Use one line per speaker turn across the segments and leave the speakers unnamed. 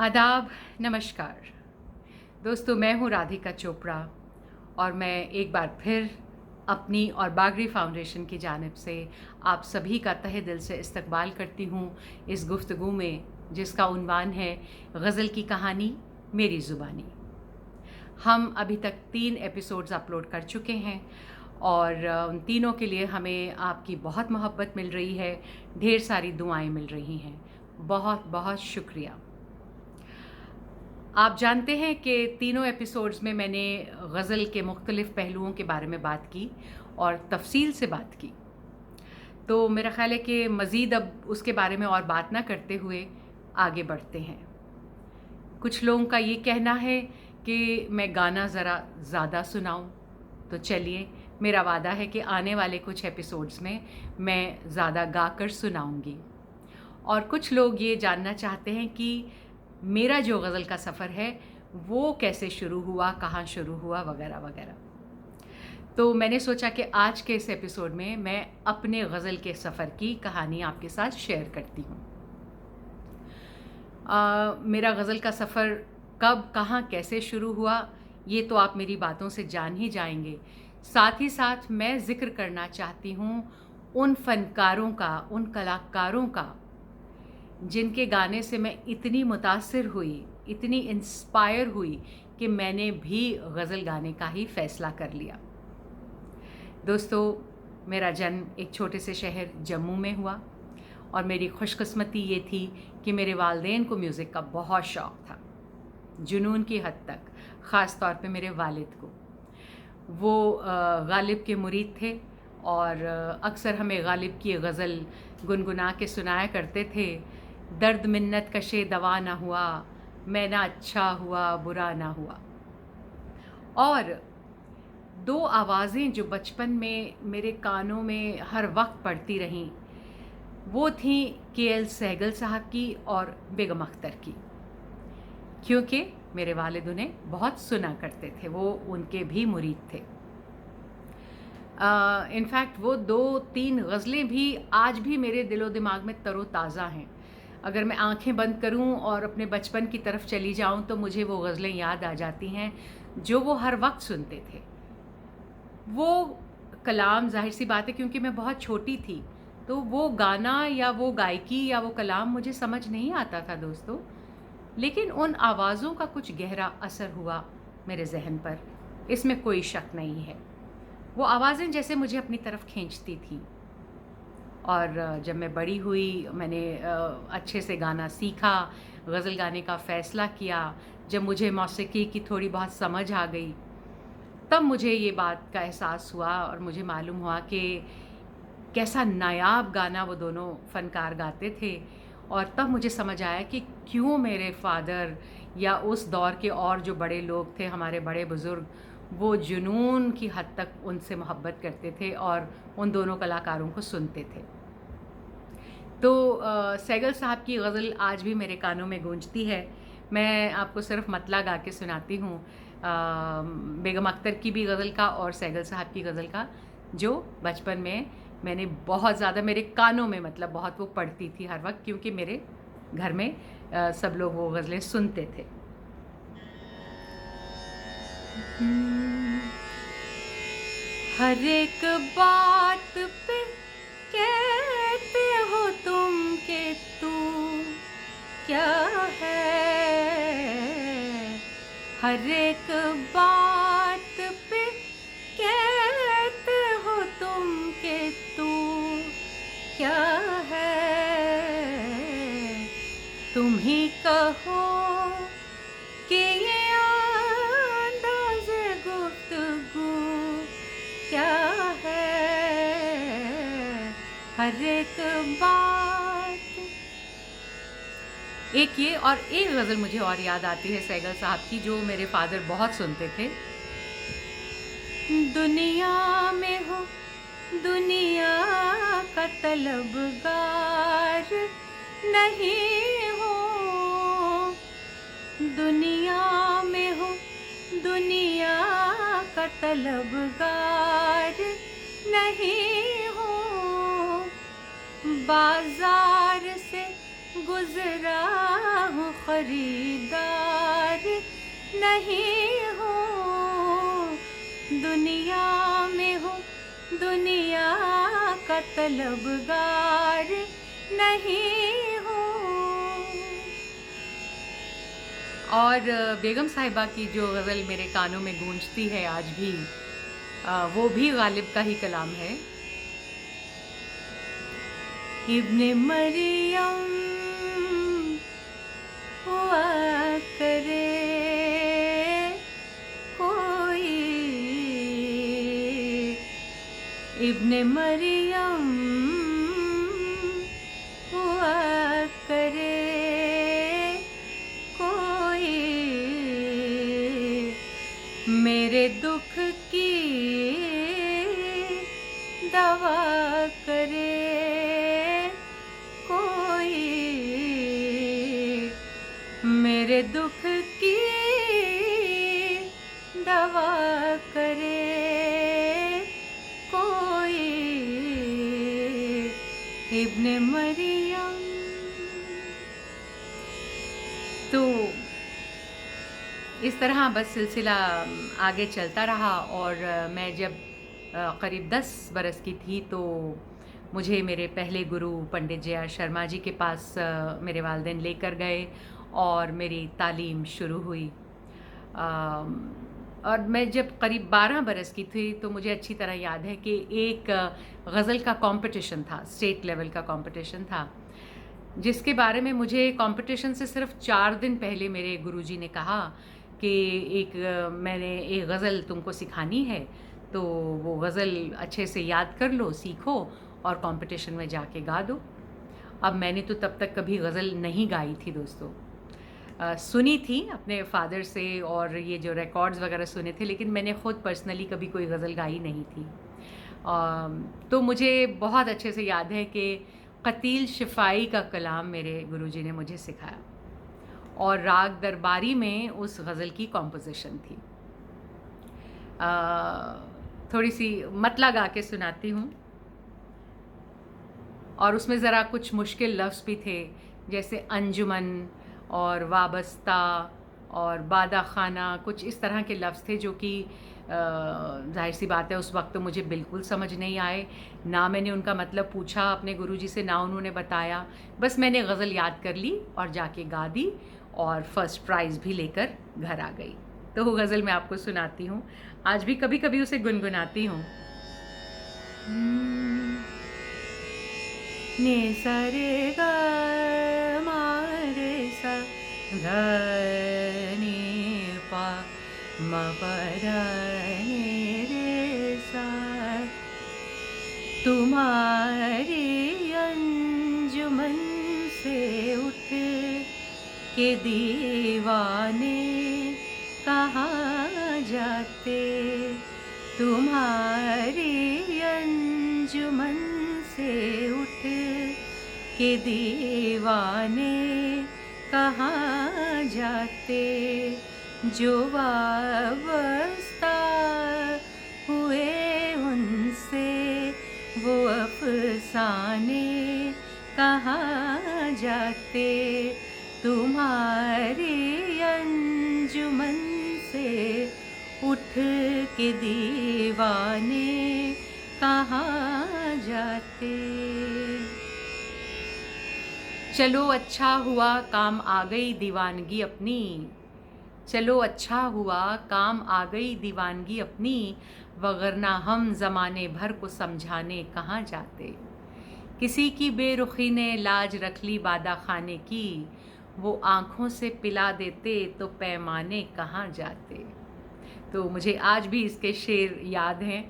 आदाब, नमस्कार। दोस्तों, मैं हूँ राधिका चोपड़ा और मैं एक बार फिर अपनी और बागरी फाउंडेशन की जानिब से आप सभी का तहे दिल से इस्तकबाल करती हूँ इस गुफ्तगू में, जिसका उन्वान है गज़ल की कहानी मेरी ज़ुबानी। हम अभी तक 3 एपिसोड्स अपलोड कर चुके हैं और उन तीनों के लिए हमें आपकी बहुत मोहब्बत मिल रही है, ढेर सारी दुआएँ मिल रही हैं। बहुत बहुत शुक्रिया। आप जानते हैं कि तीनों एपिसोड्स में मैंने गज़ल के मुख्तलिफ़ पहलुओं के बारे में बात की और तफ़सील से बात की। तो मेरा ख़्याल है कि मज़ीद अब उसके बारे में और बात ना करते हुए आगे बढ़ते हैं। कुछ लोगों का ये कहना है कि मैं गाना ज़रा ज़्यादा सुनाऊँ, तो चलिए, मेरा वादा है कि आने वाले कुछ एपिसोड्स में मैं ज़्यादा गाकर सुनाऊँगी। और कुछ लोग ये जानना चाहते हैं कि मेरा जो गज़ल का सफ़र है वो कैसे शुरू हुआ, कहाँ शुरू हुआ, वगैरह वगैरह। तो मैंने सोचा कि आज के इस एपिसोड में मैं अपने गज़ल के सफ़र की कहानी आपके साथ शेयर करती हूँ। मेरा गज़ल का सफ़र कब, कहाँ, कैसे शुरू हुआ, ये तो आप मेरी बातों से जान ही जाएंगे। साथ ही साथ मैं ज़िक्र करना चाहती हूँ उन फ़नकारों का, उन कलाकारों का, जिनके गाने से मैं इतनी मुतासिर हुई, इतनी इंस्पायर हुई कि मैंने भी गज़ल गाने का ही फ़ैसला कर लिया। दोस्तों, मेरा जन्म एक छोटे से शहर जम्मू में हुआ और मेरी खुशकिस्मती ये थी कि मेरे वालिदैन को म्यूज़िक का बहुत शौक़ था, जुनून की हद तक, ख़ास तौर पे मेरे वालिद को। वो गालिब के मुरीद थे और अक्सर हमें गालिब की गज़ल गुनगुना के सुनाया करते थे। दर्द मिन्नत कशे दवा ना हुआ, मैं ना अच्छा हुआ, बुरा ना हुआ। और 2 आवाज़ें जो बचपन में मेरे कानों में हर वक्त पड़ती रहीं, वो थीं के.एल. सहगल साहब की और बेगम अख्तर की, क्योंकि मेरे वालिद उन्हें बहुत सुना करते थे, वो उनके भी मुरीद थे। इनफैक्ट वो 2-3 गज़लें भी आज भी मेरे दिलो दिमाग में तरोताज़ा हैं। अगर मैं आँखें बंद करूँ और अपने बचपन की तरफ चली जाऊँ तो मुझे वो गज़लें याद आ जाती हैं जो वो हर वक्त सुनते थे। वो कलाम, ज़ाहिर सी बात है क्योंकि मैं बहुत छोटी थी, तो वो गाना या वो गायकी या वो कलाम मुझे समझ नहीं आता था दोस्तों, लेकिन उन आवाज़ों का कुछ गहरा असर हुआ मेरे ज़हन पर, इसमें कोई शक नहीं है। वो आवाज़ें जैसे मुझे अपनी तरफ खींचती थीं। और जब मैं बड़ी हुई, मैंने अच्छे से गाना सीखा, गज़ल गाने का फ़ैसला किया, जब मुझे मौसीकी की थोड़ी बहुत समझ आ गई, तब मुझे ये बात का एहसास हुआ और मुझे मालूम हुआ कि कैसा नायाब गाना वो दोनों फ़नकार गाते थे। और तब मुझे समझ आया कि क्यों मेरे फ़ादर या उस दौर के और जो बड़े लोग थे, हमारे बड़े बुज़ुर्ग, वो जुनून की हद तक उनसे मोहब्बत करते थे और उन दोनों कलाकारों को सुनते थे। तो सहगल साहब की गज़ल आज भी मेरे कानों में गूंजती है। मैं आपको सिर्फ़ मतला गा के सुनाती हूँ बेगम अख्तर की भी गज़ल का और सहगल साहब की गज़ल का, जो बचपन में मैंने बहुत ज़्यादा, मेरे कानों में मतलब बहुत वो पड़ती थी हर वक्त, क्योंकि मेरे घर में सब लोग वो गज़लें सुनते थे। हर एक बात पे कहते हो तुम कि तू क्या है, हर एक बात पे कहते हो तुम कि तू क्या है, तुम ही कहो कि ये अंदाज़े गुफ्तगू क्या है, हर एक बात। एक ये, और एक गज़ल मुझे और याद आती है सहगल साहब की, जो मेरे फ़ादर बहुत सुनते थे। दुनिया में हो दुनिया का तलबगार नहीं हो, दुनिया में हो दुनिया का तलबगार नहीं हो, बाजार से गुजरा हूँ, खरीदार नहीं हूँ, दुनिया में हूँ, दुनिया का तलबगार नहीं हूँ। और बेगम साहिबा की जो गज़ल मेरे कानों में गूंजती है आज भी, वो भी गालिब का ही कलाम है। इब्ने मरियम हुआ करे कोई, इब्ने मरियम हुआ करे कोई, मेरे दुख की दवा करे कोई, मेरे दुख की दवा करे कोई, इब्ने मरियम। तो इस तरह बस सिलसिला आगे चलता रहा। और मैं जब करीब 10 बरस की थी तो मुझे मेरे पहले गुरु पंडित जया शर्मा जी के पास मेरे वालिदैन लेकर गए और मेरी तालीम शुरू हुई। और मैं जब करीब 12 बरस की थी तो मुझे अच्छी तरह याद है कि एक गज़ल का कंपटीशन था, स्टेट लेवल का कंपटीशन था, जिसके बारे में मुझे कंपटीशन से सिर्फ 4 दिन पहले मेरे गुरुजी ने कहा कि मैंने एक गज़ल तुमको सिखानी है, तो वो गज़ल अच्छे से याद कर लो, सीखो और कंपटीशन में जाके गा दो। अब मैंने तो तब तक कभी गज़ल नहीं गाई थी दोस्तों, सुनी थी अपने फादर से और ये जो रिकॉर्ड्स वगैरह सुने थे, लेकिन मैंने ख़ुद पर्सनली कभी कोई गज़ल गाई नहीं थी। तो मुझे बहुत अच्छे से याद है कि क़तील शिफ़ाई का कलाम मेरे गुरुजी ने मुझे सिखाया और राग दरबारी में उस गज़ल की कॉम्पोजिशन थी। थोड़ी सी मतला गा के सुनाती हूँ। और उसमें ज़रा कुछ मुश्किल लफ्ज़ भी थे, जैसे अंजुमन और वाबस्ता और बादा खाना, कुछ इस तरह के लफ्ज़ थे जो कि ज़ाहिर सी बात है उस वक्त तो मुझे बिल्कुल समझ नहीं आए। ना मैंने उनका मतलब पूछा अपने गुरुजी से, ना उन्होंने बताया। बस मैंने गज़ल याद कर ली और जाके गा दी और फर्स्ट प्राइज़ भी लेकर घर आ गई। तो वो गज़ल मैं आपको सुनाती हूँ, आज भी कभी कभी उसे गुनगुनाती हूँ। ने सा रे गा मा रे सा धा नी पा मा पा धा नी रे सा, तुम्हारी अंजुमन से उठ के दीवाने कहाँ जाते, तुम्हारी अंजुमन से उठ के दीवाने कहाँ जाते, जो वाबस्ता हुए उनसे वो अफसाने कहाँ जाते, तुम्हारी अंजुमन से उठ के दीवाने कहाँ जाते। चलो अच्छा हुआ काम आ गई दीवानगी अपनी, चलो अच्छा हुआ काम आ गई दीवानगी अपनी, वगरना हम ज़माने भर को समझाने कहाँ जाते, किसी की बेरुखी ने लाज रख ली बादा खाने की, वो आँखों से पिला देते तो पैमाने कहाँ जाते। तो मुझे आज भी इसके शेर याद हैं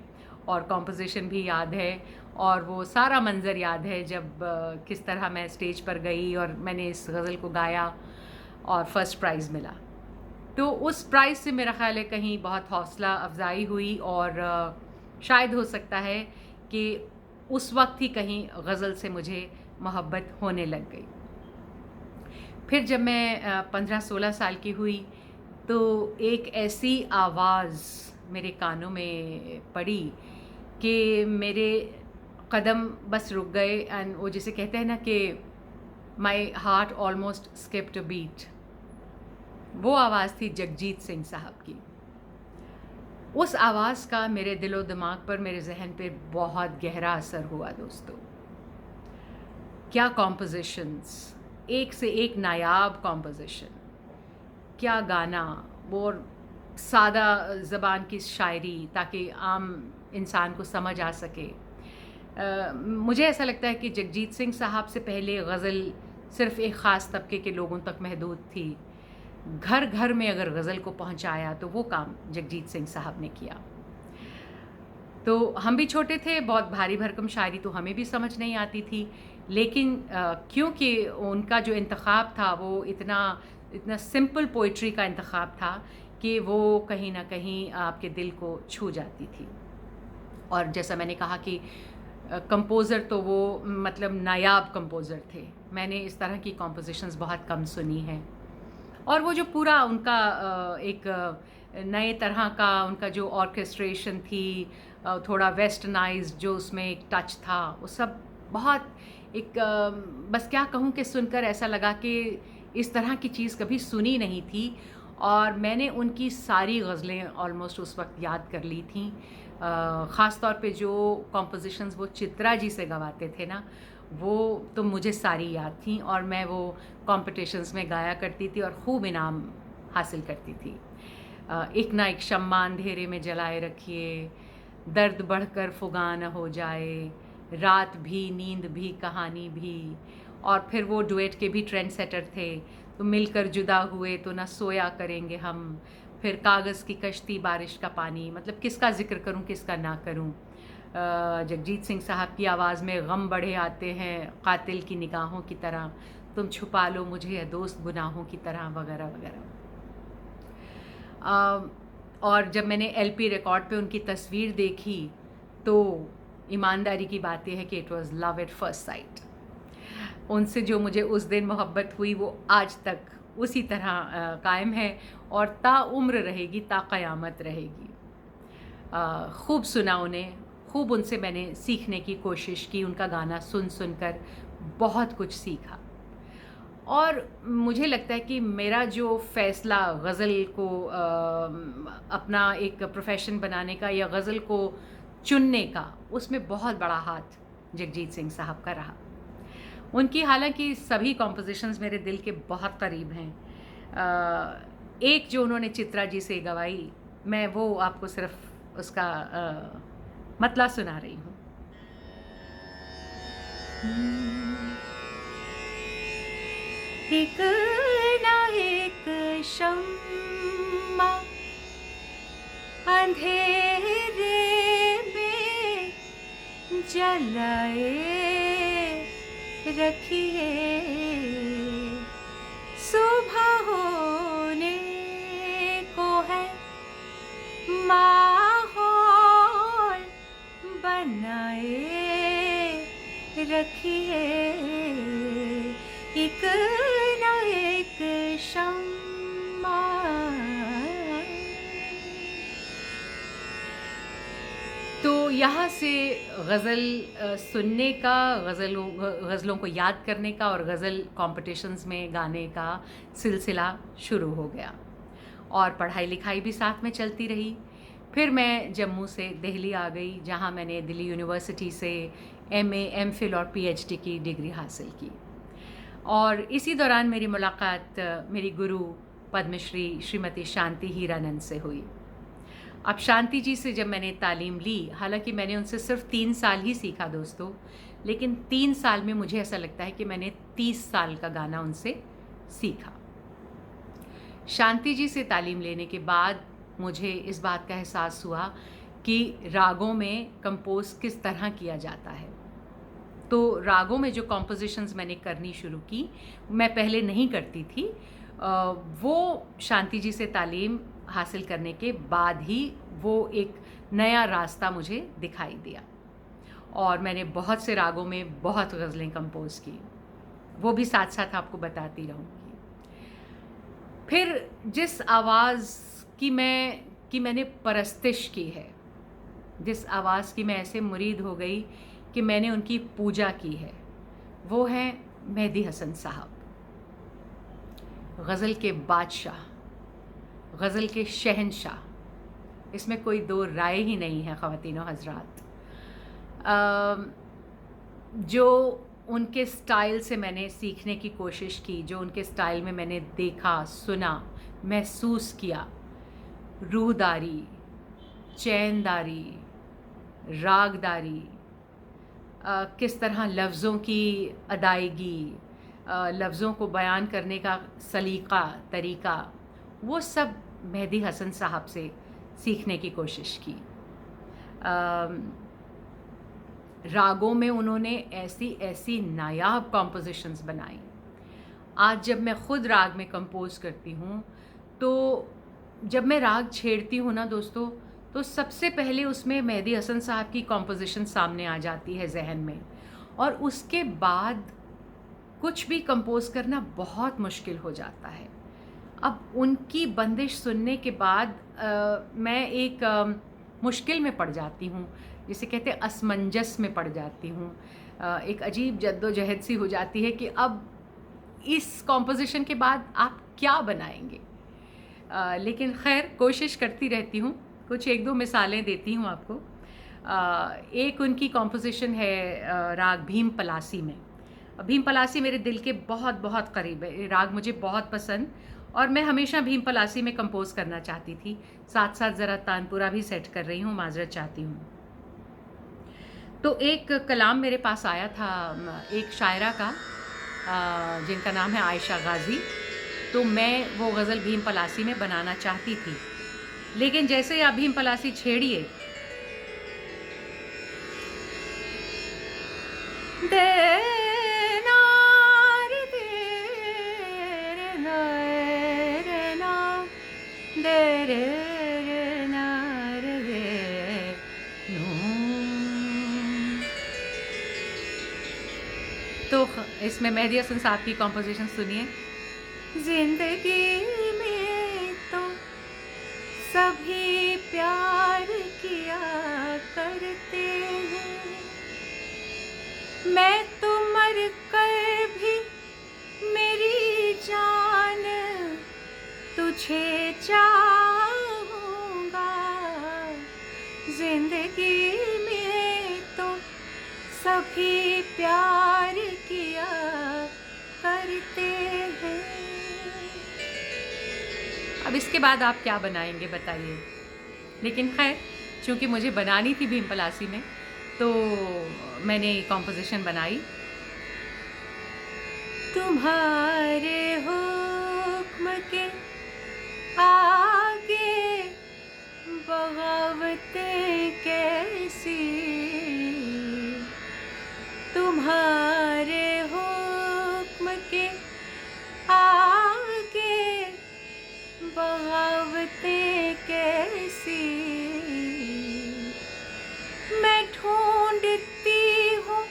और कॉम्पोजिशन भी याद है और वो सारा मंज़र याद है जब किस तरह मैं स्टेज पर गई और मैंने इस गज़ल को गाया और फर्स्ट प्राइज़ मिला। तो उस प्राइज़ से मेरा ख़्याल है कहीं बहुत हौसला अफजाई हुई और शायद हो सकता है कि उस वक्त ही कहीं गज़ल से मुझे मोहब्बत होने लग गई। फिर जब मैं 15-16 साल की हुई तो एक ऐसी आवाज़ मेरे कानों में पड़ी कि मेरे कदम बस रुक गए एंड वो जिसे कहते हैं ना कि my heart almost skipped a beat. वो आवाज़ थी जगजीत सिंह साहब की। उस आवाज़ का मेरे दिलो दिमाग पर, मेरे जहन पे बहुत गहरा असर हुआ दोस्तों। क्या कॉम्पोजिशंस, एक से एक नायाब कॉम्पोजिशन, क्या गाना, वो सादा ज़बान की शायरी ताकि आम इंसान को समझ आ सके। मुझे ऐसा लगता है कि जगजीत सिंह साहब से पहले गज़ल सिर्फ़ एक ख़ास तबके के लोगों तक महदूद थी। घर घर में अगर गज़ल को पहुंचाया तो वो काम जगजीत सिंह साहब ने किया। तो हम भी छोटे थे, बहुत भारी भरकम शायरी तो हमें भी समझ नहीं आती थी, लेकिन क्योंकि उनका जो इंतखाब था वो इतना सिंपल पोइट्री का इंतखाब था कि वो कहीं ना कहीं आपके दिल को छू जाती थी। और जैसा मैंने कहा कि कंपोज़र तो वो मतलब नायाब कंपोज़र थे। मैंने इस तरह की कॉम्पोजिशंस बहुत कम सुनी हैं। और वो जो पूरा उनका एक नए तरह का उनका जो ऑर्केस्ट्रेशन थी, थोड़ा वेस्टर्नाइज्ड जो उसमें एक टच था, वो सब बहुत एक बस क्या कहूँ कि सुनकर ऐसा लगा कि इस तरह की चीज़ कभी सुनी नहीं थी। और मैंने उनकी सारी गज़लें ऑलमोस्ट उस वक्त याद कर ली थी। ख़ास तौर पे जो कॉम्पोजिशंस वो चित्रा जी से गवाते थे ना, वो तो मुझे सारी याद थी और मैं वो कॉम्पिटिशन्स में गाया करती थी और खूब इनाम हासिल करती थी। एक ना एक शम्मा अंधेरे में जलाए रखिए, दर्द बढ़कर फुगा न हो जाए, रात भी नींद भी कहानी भी। और फिर वो डुएट के भी ट्रेंड सेटर थे। तो मिलकर जुदा हुए तो ना सोया करेंगे हम, फिर कागज़ की कश्ती बारिश का पानी। मतलब किसका ज़िक्र करूं किसका ना करूं। जगजीत सिंह साहब की आवाज़ में गम बढ़े आते हैं कातिल की निगाहों की तरह, तुम छुपा लो मुझे है दोस्त गुनाहों की तरह, वगैरह वगैरह। और जब मैंने एलपी रिकॉर्ड पे उनकी तस्वीर देखी तो ईमानदारी की बात यह है कि it was love at first sight. उनसे जो मुझे उस दिन मोहब्बत हुई वो आज तक उसी तरह कायम है और ताउम्र रहेगी, ता क़यामत रहेगी। खूब सुना उन्हें, खूब उनसे मैंने सीखने की कोशिश की, उनका गाना सुन सुनकर बहुत कुछ सीखा। और मुझे लगता है कि मेरा जो फ़ैसला गज़ल को अपना एक प्रोफ़ेशन बनाने का या गज़ल को चुनने का, उसमें बहुत बड़ा हाथ जगजीत सिंह साहब का रहा। उनकी हालांकि सभी कॉम्पोजिशंस मेरे दिल के बहुत करीब हैं। एक जो उन्होंने चित्रा जी से गवाई, मैं वो आपको सिर्फ उसका मतला सुना रही हूँ। एक ना एक शम्मा अंधेरे में जलाए रखिए, सुबह होने को है माहौल बनाए रखिए, एक ना एक शम्मा। तो यहाँ से गज़ल सुनने का, गज़लों को याद करने का और गज़ल कॉम्पिटिशन्स में गाने का सिलसिला शुरू हो गया और पढ़ाई लिखाई भी साथ में चलती रही। फिर मैं जम्मू से दिल्ली आ गई, जहाँ मैंने दिल्ली यूनिवर्सिटी से एमए, एमफिल और पीएचडी की डिग्री हासिल की। और इसी दौरान मेरी मुलाकात मेरी गुरु पद्मश्री श्रीमती शांति हीरानंद से हुई। अब शांति जी से जब मैंने तालीम ली, हालांकि मैंने उनसे सिर्फ 3 साल ही सीखा दोस्तों, लेकिन 3 साल में मुझे ऐसा लगता है कि मैंने 30 साल का गाना उनसे सीखा। शांति जी से तालीम लेने के बाद मुझे इस बात का एहसास हुआ कि रागों में कंपोज किस तरह किया जाता है। तो रागों में जो कॉम्पोजिशंस मैंने करनी शुरू की, मैं पहले नहीं करती थी। वो शांति जी से तालीम हासिल करने के बाद ही वो एक नया रास्ता मुझे दिखाई दिया और मैंने बहुत से रागों में बहुत गज़लें कंपोज की, वो भी साथ साथ आपको बताती रहूँगी। फिर जिस आवाज़ की मैंने परस्तिश की है, जिस आवाज़ की मैं ऐसे मुरीद हो गई कि मैंने उनकी पूजा की है, वो है मेहदी हसन साहब, गज़ल के बादशाह, गज़ल के शहंशाह, इसमें कोई दो राय ही नहीं है ख़वातीनो हज़रात। जो उनके स्टाइल से मैंने सीखने की कोशिश की, जो उनके स्टाइल में मैंने देखा, सुना, महसूस किया, रूहदारी, चैनदारी, रागदारी, किस तरह लफ्ज़ों की अदायगी, लफ्ज़ों को बयान करने का सलीक़ा, तरीक़ा, वो सब मेहदी हसन साहब से सीखने की कोशिश की। रागों में उन्होंने ऐसी ऐसी नायाब कॉम्पोजिशंस बनाई। आज जब मैं ख़ुद राग में कंपोज़ करती हूँ, तो जब मैं राग छेड़ती हूँ ना दोस्तों, तो सबसे पहले उसमें मेहदी हसन साहब की कॉम्पोजिशन सामने आ जाती है ज़हन में, और उसके बाद कुछ भी कंपोज़ करना बहुत मुश्किल हो जाता है। अब उनकी बंदिश सुनने के बाद मैं एक मुश्किल में पड़ जाती हूँ, जिसे कहते हैं असमंजस में पड़ जाती हूँ। एक अजीब जद्दोजहद सी हो जाती है कि अब इस कॉम्पोजिशन के बाद आप क्या बनाएंगे। लेकिन खैर कोशिश करती रहती हूँ। कुछ एक दो मिसालें देती हूँ आपको। एक उनकी कॉम्पोजिशन है राग भीम पलासी में। भीम पलासी मेरे दिल के बहुत बहुत करीब है, राग मुझे बहुत पसंद, और मैं हमेशा भीम पलासी में कंपोज़ करना चाहती थी। साथ साथ ज़रा तानपुरा भी सेट कर रही हूँ, माजरत चाहती हूँ। तो एक कलाम मेरे पास आया था एक शायरा का, जिनका नाम है आयशा गाज़ी। तो मैं वो गज़ल भीम पलासी में बनाना चाहती थी, लेकिन जैसे ही आप भीम पलासी छेड़िए, तो इसमें मेहदी हसन साहब की कॉम्पोजिशन सुनिए। जिंदगी में तो सभी प्यार किया करते हैं, मैं तो मर कर भी मेरी जान तुझे चाहूँगा। जिंदगी में तो सभी प्यार किया करते हैं। अब इसके बाद आप क्या बनाएंगे बताइए। लेकिन खैर, चूँकि मुझे बनानी थी भीम पलासी में, तो मैंने कॉम्पोजिशन बनाई। तुम्हारे हुक्म के आगे बगावतें कैसी, तुम्हारे हुक्म के आगे बगावतें कैसी, मैं ढूंढती हूँ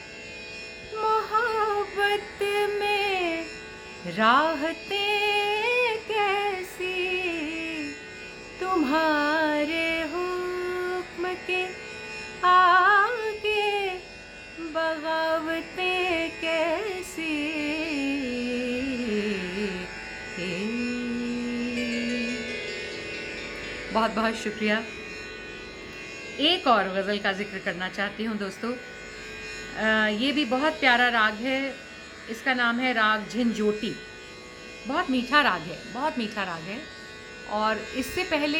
मोहब्बत में राहतें कैसी, तुम्हारे हुक्म के आगे बगावतें कैसी। बहुत बहुत शुक्रिया। एक और गज़ल का जिक्र करना चाहती हूँ दोस्तों। ये भी बहुत प्यारा राग है, इसका नाम है राग झिंझोटी। बहुत मीठा राग है, बहुत मीठा राग है, और इससे पहले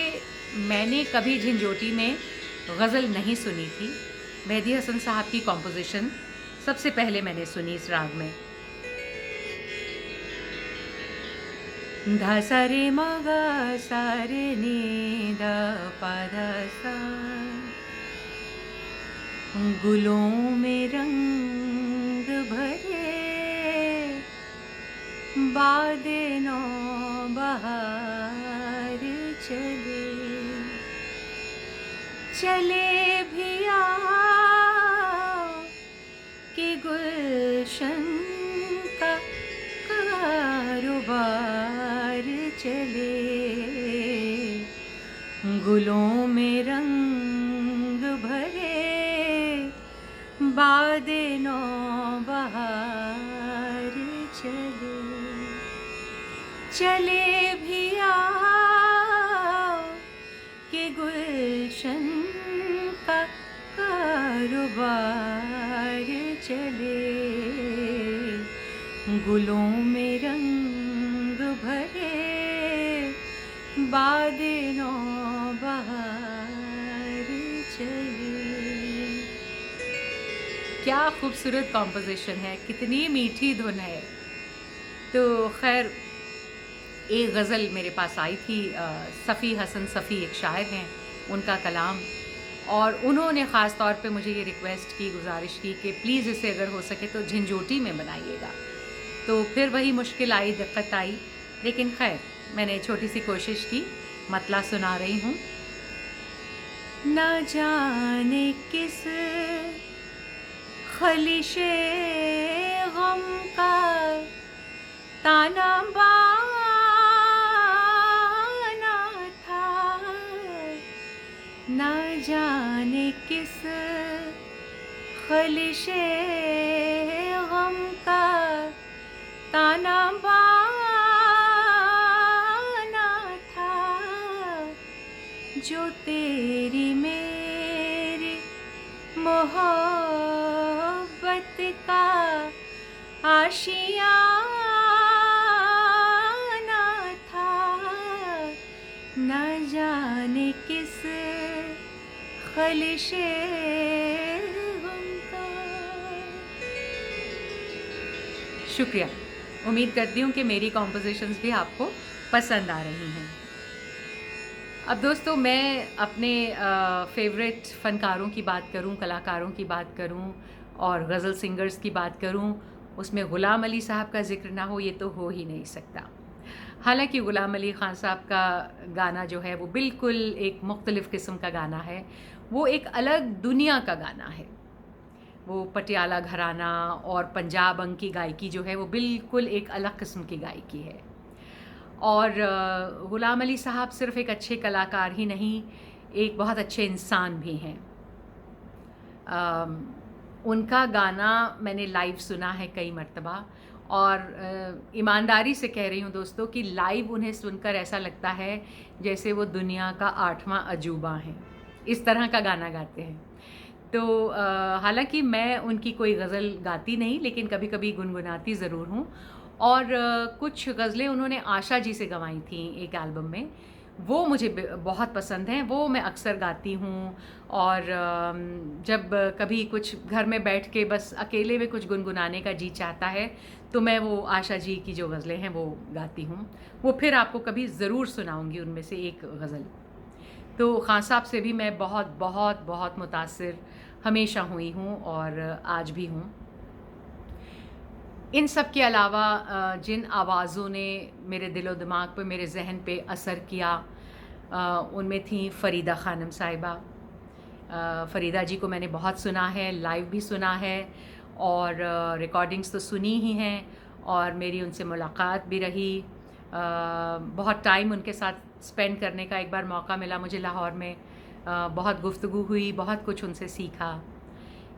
मैंने कभी झिंझोटी में गज़ल नहीं सुनी थी। मेहदी हसन साहब की कॉम्पोजिशन सबसे पहले मैंने सुनी इस राग में। धा सा रे म ग सा रे नी ध प ध सा, गुलों में रंग भरे बादे नौ बहार चले, चले भी कि गुलशन का कारोबार चले, गुलों में रंग भरे बादे नौ बहार चले, चले भी आओ कि गुलशन का कारोबार चले, गुलों में रंग भरे बादे नौबहार चले। क्या खूबसूरत कॉम्पोजिशन है, कितनी मीठी धुन है। तो खैर एक गज़ल मेरे पास आई थी, सफ़ी हसन सफ़ी एक शायर हैं, उनका कलाम, और उन्होंने ख़ास तौर पे मुझे ये रिक्वेस्ट की, गुजारिश की कि प्लीज़ इसे अगर हो सके तो झंझोटी में बनाइएगा। तो फिर वही मुश्किल आई, दिक्कत आई, लेकिन खैर मैंने छोटी सी कोशिश की, मतला सुना रही हूँ। ना जाने किस खलिशे गम का ताना बाना था, ना जाने किस खलिशे गम का ताना बाना था, जो तेरी मेरी मोहब्बत का आशियाना था, न जाने किस खलिशे गम का। शुक्रिया, उम्मीद करती हूँ कि मेरी कॉम्पोजिशंस भी आपको पसंद आ रही हैं। अब दोस्तों मैं अपने फेवरेट फ़नकारों की बात करूं, कलाकारों की बात करूं और गज़ल सिंगर्स की बात करूं, उसमें ग़ुलाम अली साहब का ज़िक्र ना हो ये तो हो ही नहीं सकता। हालांकि ग़ुलाम अली ख़ान साहब का गाना जो है वो बिल्कुल एक मुख्तलिफ़ किस्म का गाना है, वो एक अलग दुनिया का गाना है। वो पटियाला घराना और पंजाब अंग की गायकी जो है वो बिल्कुल एक अलग किस्म की गायकी है। और ग़ुलाम अली साहब सिर्फ़ एक अच्छे कलाकार ही नहीं, एक बहुत अच्छे इंसान भी हैं। उनका गाना मैंने लाइव सुना है कई मर्तबा, और ईमानदारी से कह रही हूँ दोस्तों कि लाइव उन्हें सुनकर ऐसा लगता है जैसे वो दुनिया का 8वां अजूबा हैं, इस तरह का गाना गाते हैं। तो हालांकि मैं उनकी कोई गज़ल गाती नहीं, लेकिन कभी कभी गुनगुनाती ज़रूर हूँ। और कुछ गज़लें उन्होंने आशा जी से गवाई थी एक एल्बम में, वो मुझे बहुत पसंद हैं, वो मैं अक्सर गाती हूँ। और जब कभी कुछ घर में बैठ के बस अकेले में कुछ गुनगुनाने का जी चाहता है तो मैं वो आशा जी की जो गज़लें हैं वो गाती हूँ। वो फिर आपको कभी ज़रूर सुनाऊँगी उनमें से एक गज़ल। तो ख़ान साहब से भी मैं बहुत बहुत बहुत मुतासिर हमेशा हुई हूँ और आज भी हूँ। इन सब के अलावा जिन आवाज़ों ने मेरे दिलो दिमाग पे, मेरे जहन पे असर किया, उनमें थी फ़रीदा ख़ानम साहिबा। फ़रीदा जी को मैंने बहुत सुना है, लाइव भी सुना है और रिकॉर्डिंग्स तो सुनी ही हैं, और मेरी उनसे मुलाकात भी रही। बहुत टाइम उनके साथ स्पेंड करने का एक बार मौका मिला मुझे लाहौर में। बहुत गुफ्तगू हुई, बहुत कुछ उनसे सीखा।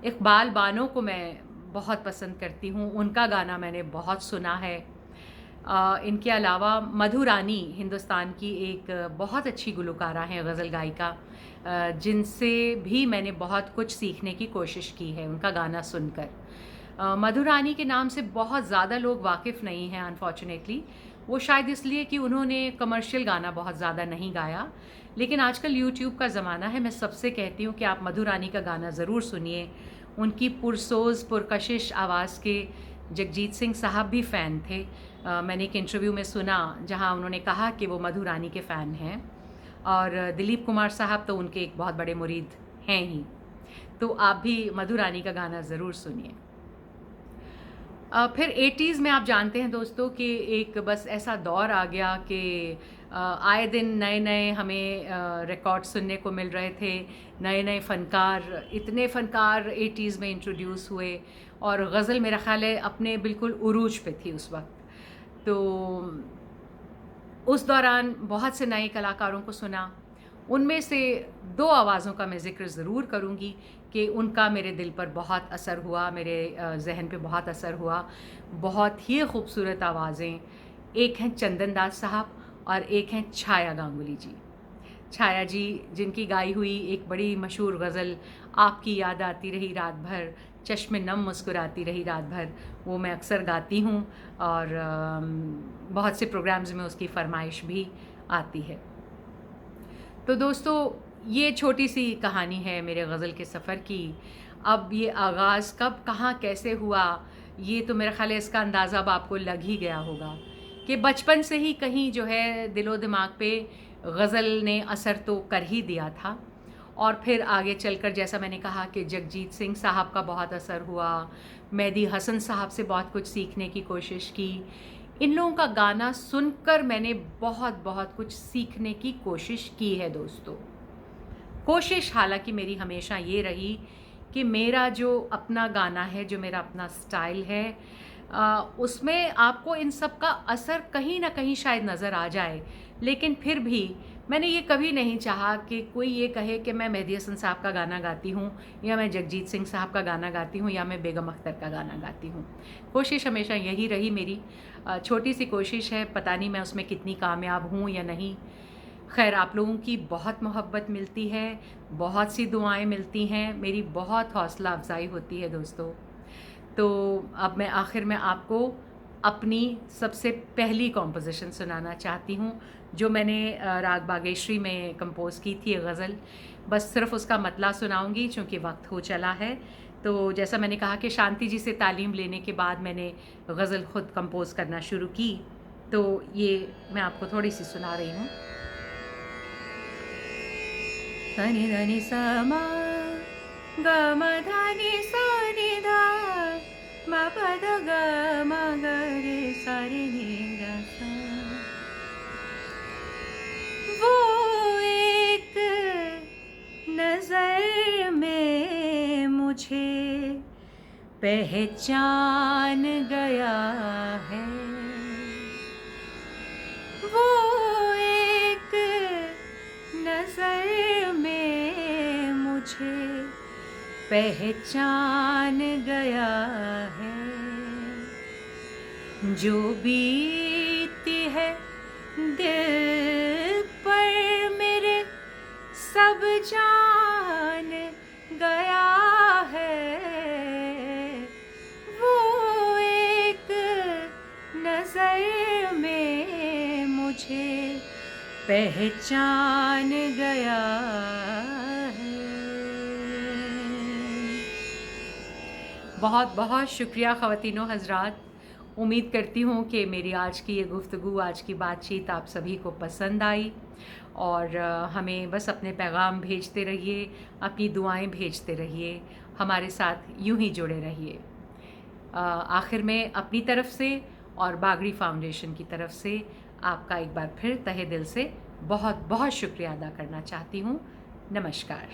इक़बाल बानो को मैं बहुत पसंद करती हूँ, उनका गाना मैंने बहुत सुना है। इनके अलावा मधु रानी हिंदुस्तान की एक बहुत अच्छी गुलकारा हैं, गज़ल गायिका, जिनसे भी मैंने बहुत कुछ सीखने की कोशिश की है उनका गाना सुनकर। मधु रानी के नाम से बहुत ज़्यादा लोग वाकिफ़ नहीं हैं अनफॉर्चुनेटली, वो शायद इसलिए कि उन्होंने कमर्शियल गाना बहुत ज़्यादा नहीं गाया। लेकिन आजकल यूट्यूब का ज़माना है, मैं सबसे कहती हूँ कि आप मधु रानी का गाना ज़रूर सुनिए। उनकी पुरसोज़ पुरकशिश आवाज़ के जगजीत सिंह साहब भी फ़ैन थे। मैंने एक इंटरव्यू में सुना जहाँ उन्होंने कहा कि वो मधु रानी के फ़ैन हैं, और दिलीप कुमार साहब तो उनके एक बहुत बड़े मुरीद हैं ही। तो आप भी मधु रानी का गाना ज़रूर सुनिए। फिर 80s में आप जानते हैं दोस्तों कि एक बस ऐसा दौर आ गया कि आए दिन नए नए हमें रिकॉर्ड सुनने को मिल रहे थे, नए नए फ़नकार, इतने फ़नकार 80s में इंट्रोड्यूस हुए, और गज़ल मेरा ख़्याल है अपने बिल्कुल उरूज पे थी उस वक्त। तो उस दौरान बहुत से नए कलाकारों को सुना, उनमें से 2 आवाज़ों का मैं ज़िक्र ज़रूर करूँगी कि उनका मेरे दिल पर बहुत असर हुआ, मेरे ज़हन पे बहुत असर हुआ। बहुत ही खूबसूरत आवाज़ें, एक हैं चंदन दास साहब और एक हैं छाया गांगुली जी। छाया जी जिनकी गाई हुई एक बड़ी मशहूर गज़ल आपकी याद आती रही रात भर, चश्मे नम मुस्कुराती रही रात भर, वो मैं अक्सर गाती हूँ और बहुत से प्रोग्राम्स में उसकी फरमाइश भी आती है। तो दोस्तों, ये छोटी सी कहानी है मेरे गज़ल के सफ़र की। अब ये आगाज़ कब, कहाँ, कैसे हुआ, ये तो मेरा ख़्याल है इसका अंदाज़ा अब आपको लग ही गया होगा कि बचपन से ही कहीं जो है दिलो दिमाग पे गज़ल ने असर तो कर ही दिया था। और फिर आगे चलकर जैसा मैंने कहा कि जगजीत सिंह साहब का बहुत असर हुआ, मेहदी हसन साहब से बहुत कुछ सीखने की कोशिश की। इन लोगों का गाना सुनकर मैंने बहुत बहुत कुछ सीखने की कोशिश की है दोस्तों। कोशिश हालांकि मेरी हमेशा ये रही कि मेरा जो अपना गाना है, जो मेरा अपना स्टाइल है, उसमें आपको इन सब का असर कहीं ना कहीं शायद नज़र आ जाए, लेकिन फिर भी मैंने ये कभी नहीं चाहा कि कोई ये कहे कि मैं मेहदी हसन साहब का गाना गाती हूँ या मैं जगजीत सिंह साहब का गाना गाती हूँ या मैं बेगम अख्तर का गाना गाती हूँ। कोशिश हमेशा यही रही मेरी। छोटी सी कोशिश है, पता नहीं मैं उसमें कितनी कामयाब हूँ या नहीं। खैर, आप लोगों की बहुत मोहब्बत मिलती है, बहुत सी दुआएं मिलती हैं, मेरी बहुत हौसला अफजाई होती है दोस्तों। तो अब मैं आखिर में आपको अपनी सबसे पहली कॉम्पोजिशन सुनाना चाहती हूँ, जो मैंने राग बागेश्वरी में कंपोज़ की थी गज़ल। बस सिर्फ उसका मतला सुनाऊंगी चूँकि वक्त हो चला है। तो जैसा मैंने कहा कि शांति जी से तालीम लेने के बाद मैंने गज़ल ख़ुद कंपोज़ करना शुरू की, तो ये मैं आपको थोड़ी सी सुना रही हूँ। सनि धनि स म ग म ध नि सा नि ध म प ध ग म ग रे सा रे नि द सा। वो एक नजर में मुझे पहचान गया है, वो एक नजर में मुझे पहचान गया है। जो बीती है दिल पर मेरे सब जान गया है, वो एक नजर में मुझे पहचान गया है। बहुत बहुत शुक्रिया ख़वातीनो हज़रात। उम्मीद करती हूँ कि मेरी आज की ये गुफ्तगू, आज की बातचीत आप सभी को पसंद आई और हमें बस अपने पैगाम भेजते रहिए, अपनी दुआएं भेजते रहिए, हमारे साथ यूं ही जुड़े रहिए। आखिर में अपनी तरफ से और बागड़ी फाउंडेशन की तरफ से आपका एक बार फिर तहे दिल से बहुत बहुत शुक्रिया अदा करना चाहती हूँ। नमस्कार।